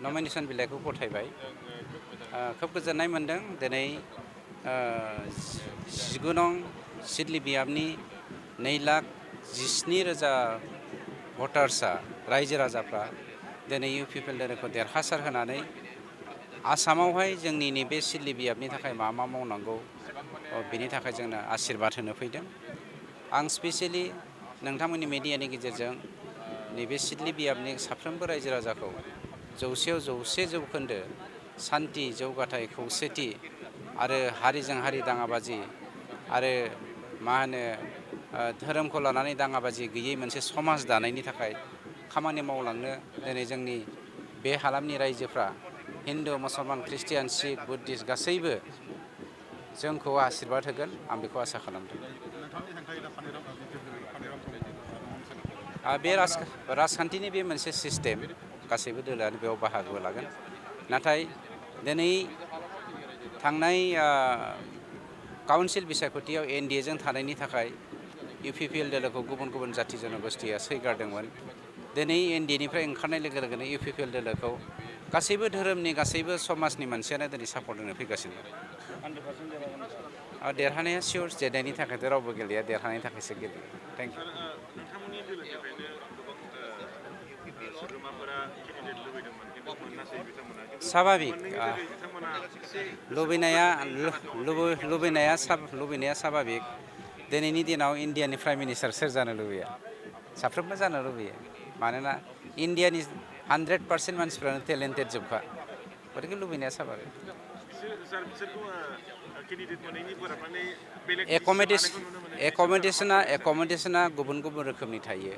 nomination बिलाइखौ गथायबाय खोब गोजोननाय मोनदों दिनै 19 नं सिडली बियाबनि 2,17,000 भटार्सआ रायजो राजाफ्रा दिनै UPPL दोलोखौ देरहासार होनानै आसामावहाय जोंनि नैबे सिडली बियाबनि थाखाय मा मावनांगौ बिनि थाखाय जोंनो आशीर्बाद होनो फैदों आं स्पेसियेलि नोंथांमोननि मिडियानि गेजेरजों नैबे सिडली बियाबनि साफ्रोमबो रायजो राजाखौ 100% जौखोन्दो सान्थि जौगाथाय खौसेथि आरो हारिजों हारि दाङाबाजि आरो मा होनो धोरोमखौ लानानै दाङाबाजि गैयै मोनसे समाज दानायनि थाखाय खामानि मावलांनो दिनै जोंनि बे हालामनि रायजोफ्रा हिन्दु मुसलमान ख्रिस्टियान सिख बुद्धिस्ट गासैबो जोंखौ आशीर्बाद होगोन आं बेखौ आसा खालामदों बे राजखान्थिनि बे मोनसे सिस्टेम गासैबो दोलोआनो बेयाव बाहागो लागोन नाथाय दिनै थांनाय काउन्सिल बिसायख'थियाव NDAजों थानायनि थाखाय UPPL दोलोखौ गुबुन गुबुन जाथि जनगोष्ठिया सैगारदोंमोन दिनै NDAनिफ्राय ओंखारनाय लोगो लोगोनो UPPL दोलोखौ गासैबो धोरोमनि गासैबो समाजनि मानसियानो दिनै सापर्ट होनो फैगासिनो देरहानाया सियर जेननायनि थाखायथ' रावबो गेलेया देरहानायनि थाखायसो गेलेयो थेंक इउ स्वाभाबिक लुबैनाया स्वाभाबिक दिनैनि दिनाव इन्डियानि प्राइम मिनिस्टार सोर जानो लुबैया साफ्रोमबो जानो लुबैयो मानोना इन्डियानि 100% मानसिफ्रानो टेलेन्टेड जोबखा गतिके लुबैनाया स्वाभाबिक एकोमोडेशना गुबुन गुबुन रोखोमनि थायो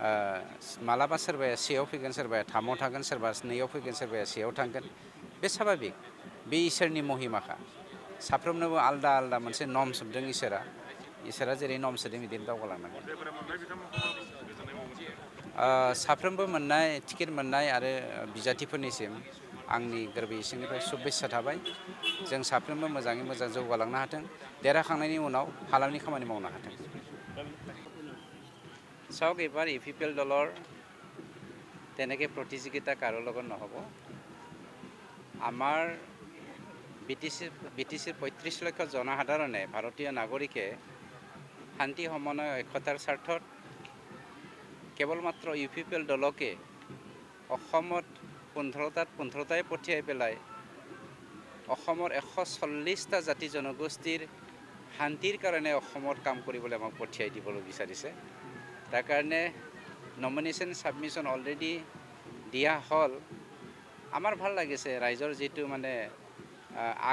मालाबा सोरबाया सेयाव फैगोन सोरबाया थामाव थागोन सोरबा नैयाव फैगोन सोरबाया सेयाव थांगोन बे स्वाभाबिक बे इसोरनि महिमाखा साफ्रोमनोबो आलदा आलदा मोनसे नर्म्स होदों इसोरा जेरै नर्म्स होदों बिदिनो दावगालांनांगोन साफ्रोमबो मोननाय टिकेट मोननाय आरो बिजाथिफोरनिसिम आंनि गोरबो इसिंनिफ्राय शुभेच्छा थाबाय जों साफ्रोमबो मोजाङै मोजां जौगालांनो हाथों देरहाखांनायनि उनाव हालामनि खामानि मावनो हाथों চাওক এবাৰ UPPL দলৰ তেনেকৈ প্ৰতিযোগিতা কাৰো লগত নহ'ব আমাৰ BTCৰ 35 লক্ষ জনসাধাৰণে ভাৰতীয় নাগৰিকে শান্তি সমন্বয় ঐক্যতাৰ স্বাৰ্থত কেৱল মাত্ৰ UPPL দলকে অসমত 15টাই পঠিয়াই পেলাই অসমৰ 140টা জাতি জনগোষ্ঠীৰ শান্তিৰ কাৰণে অসমত কাম কৰিবলৈ আমাক পঠিয়াই দিবলৈ বিচাৰিছে তাৰ কাৰণে নমিনেশ্যন সাবমিশন অলৰেডি দিয়া হল আমাৰ ভাল লাগিছে ৰাইজৰ যেটো মানে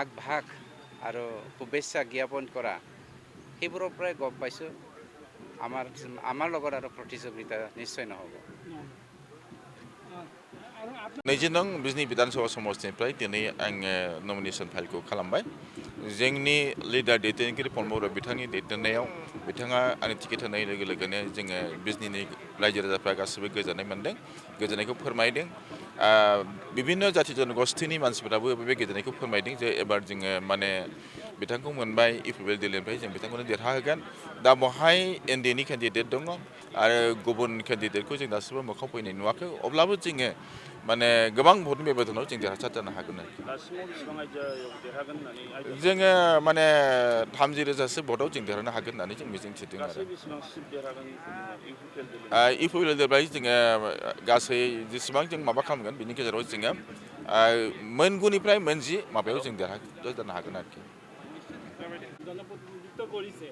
আগভাগ আৰু শুভেচ্ছা জ্ঞাপন কৰা সেইবোৰৰ পৰাই গম পাইছোঁ আমাৰ লগত আৰু প্ৰতিযোগিতা নিশ্চয় নহ'ব 20 नं बिजनि विधानसभा समष्टिनिफ्राय दिनै आङो नमिनेशन फाइलखौ खालामबाय जोंनि लिडार दैदेनगिरि प्रमद बर' बिथांनि दैदेननायाव बिथाङा आंनि टिकेट होनाय लोगो लोगोनो जोङो बिजनिनि रायजो राजाफ्रा गासिबो गोजोननाय मोनदों गोजोननायखौ फोरमायदों बिभिन्न जाथि जनगोष्ठीनि मानसिफोराबो बे गोजोननायखौ फोरमायदों जे एबार जोङो माने बिथांखौ मोनबाय UPPL दिल्लीनिफ्राय जों बिथांखौनो देरहाहोगोन दा बहाय एनडिएनि केन्डिडेट दङ आरो गुबुन केन्डिडेटखौ जों दासिमबो मोखां फैनाय नुवाखै अब्लाबो जोङो माने गोबां भटनि बेब'धानाव जों देरहासार जानो हागोन जोङो माने 30,000सो भटआव जों देरहानो हागोन होननानै जों मिजिंथिदों आरो UPPL दिल्लीनिफ्राय जोङो गासै जेसेबां जों माबा खालामगोन बिनि गेजेराव जोङो मोन 9निफ्राय मोन 10 माबायाव जों देरहासार जानो हागोन आरोखि জনপ্রতিনিধিত্ব কৰিছে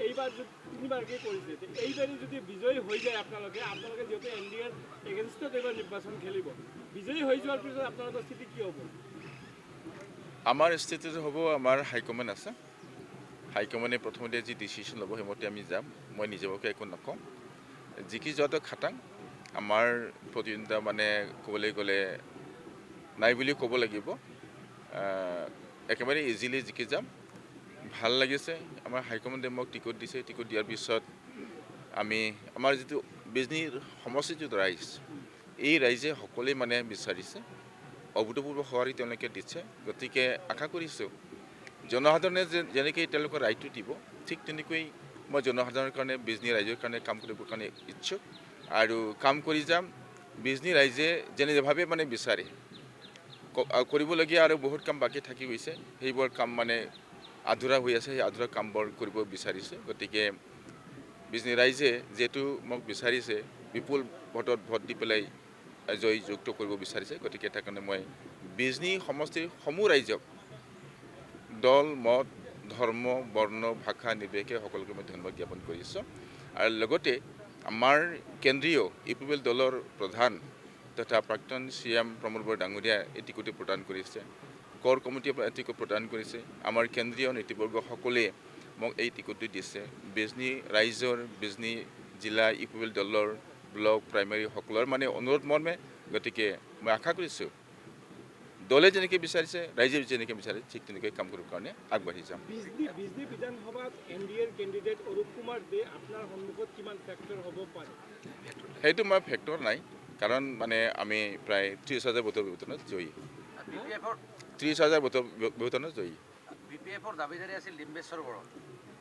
এইবাৰ তিনিবাৰকৈ কৰিছে এইবাৰেই যদি বিজয়ী হৈ যায় আপোনালোকে যিহেতু এনডিএৰ এগেইনষ্টত এইবাৰ নিৰ্বাচন খেলিব বিজয়ী হৈ যোৱাৰ পিছত আপোনালোকৰ স্থিতি কি হ'ব আমাৰ স্থিতিটো হ'ব আমাৰ হাইকমেণ্ড আছে হাইকমেণ্ডে প্ৰথমতে যি ডিচিশ্যন ল'ব সেইমতে আমি যাম মই নিজেবাকে একো নকওঁ জিকি যোৱাটো খাটাং আমাৰ প্ৰতিদ্বন্দ্বিতা মানে ক'বলৈ গ'লে নাই বুলি ক'ব লাগিব একেবাৰে ইজিলি জিকি যাম ভাল লাগিছে আমাৰ হাইকমেণ্ডে মোক টিকট দিছে টিকট দিয়াৰ পিছত আমি আমাৰ যিটো বিজনী সমষ্টিৰ যিটো ৰাইজ এই ৰাইজে সকলোৱে মানে বিচাৰিছে অভূতপূৰ্ব সঁহাৰি তেওঁলোকে দিছে গতিকে আশা কৰিছোঁ জনসাধাৰণে যেনেকৈ তেওঁলোকৰ ৰাইটো দিব ঠিক তেনেকৈ মই জনসাধাৰণৰ কাৰণে বিজনী ৰাইজৰ কাৰণে কাম কৰিবৰ কাৰণে ইচ্ছুক আৰু কাম কৰি যাম বিজনী ৰাইজে যেনেভাৱে মানে বিচাৰে কৰিবলগীয়া আৰু বহুত কাম বাকী থাকি গৈছে সেইবোৰ কাম মানে আধৰুৱা হৈ আছে সেই আধৰুৱা কামবোৰ কৰিব বিচাৰিছে গতিকে বিজনী ৰাইজে যিহেতু মোক বিচাৰিছে বিপুল ভোটত ভোট দি পেলাই জয়যুক্ত কৰিব বিচাৰিছে গতিকে তাৰ কাৰণে মই বিজনী সমষ্টিৰ সমূহ ৰাইজক দল মত ধৰ্ম বৰ্ণ ভাষা নিৰ্বিশেষে সকলোকে মই ধন্যবাদ জ্ঞাপন কৰিছোঁ আৰু লগতে আমাৰ কেন্দ্ৰীয় UPPL দলৰ প্ৰধান তথা প্ৰাক্তন CM প্ৰমোদ বৰা ডাঙৰীয়া এই টিকটটো প্ৰদান কৰিছে কৰ কমিটিয়ে টিকট প্ৰদান কৰিছে আমাৰ কেন্দ্ৰীয় নীতিবৰ্গসকলে মোক এই টিকটটো দিছে বিজনী ৰাইজৰ বিজনী জিলা UPPL দলৰ ব্লক প্ৰাইমেৰী সকলৰ মানে অনুৰোধ মৰ্মে গতিকে মই আশা কৰিছোঁ দলে যেনেকৈ বিচাৰিছে ৰাইজে যেনেকৈ বিচাৰিছে ঠিক তেনেকৈ কাম কৰিবৰ কাৰণে আগবাঢ়ি যাম বিজনী বিধানসভাত এনডিএৰ কেণ্ডিডেট অৰূপ কুমাৰ দে আপোনাৰ সন্মুখত কিমান ফেক্টৰ হ'ব পাৰে সেইটো মই ফেক্টৰ নাই কাৰণ মানে আমি প্ৰায় 30,000 ভোটৰ ব্যৱধানত জয়ী 30,000 ভোটৰ ব্যৱধানত জয়ী BPFৰ দাবীদাৰী আছিল ডিম্বেশ্বৰ বড়ো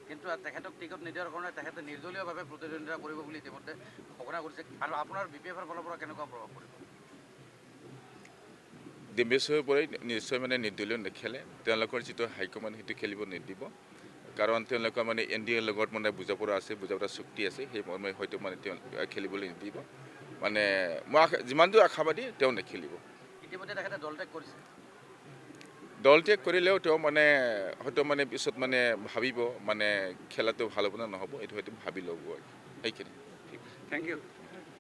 কিন্তু তেখেতক টিকট নিদিয়াৰ কাৰণে তেখেতে নিৰ্দলীয়ভাৱে প্ৰতিদ্বন্দ্বিতা কৰিব বুলি ইতিমধ্যে ঘোষণা কৰিছে আৰু আপোনাৰ BPFৰ ফালৰ পৰা কেনেকুৱা প্ৰভাৱ পৰিব ডিম্বেশ্বৰৰ পৰাই নিশ্চয় মানে নিৰ্দলীয় নেখেলে তেওঁলোকৰ যিটো হাইকমেণ্ড সেইটো খেলিব নিদিব কাৰণ তেওঁলোকৰ মানে এনডিএৰ লগত মানে বুজাপৰা আছে বুজাপৰা চুক্তি আছে সেই মৰ্মে হয়তো মানে তেওঁ খেলিবলৈ নিদিব মানে মই যিমানটো আশাবাদী তেওঁ নেখেলিব ইতিমধ্যে তেখেতে দল ত্যাগ কৰিছে দল ত্যাগ কৰিলেও তেওঁ মানে হয়তো মানে পিছত মানে ভাবিব মানে খেলাটো ভাল হ'ব নে নহ'ব এইটো হয়তো ভাবি ল'ব সেইখিনি থেংক ইউ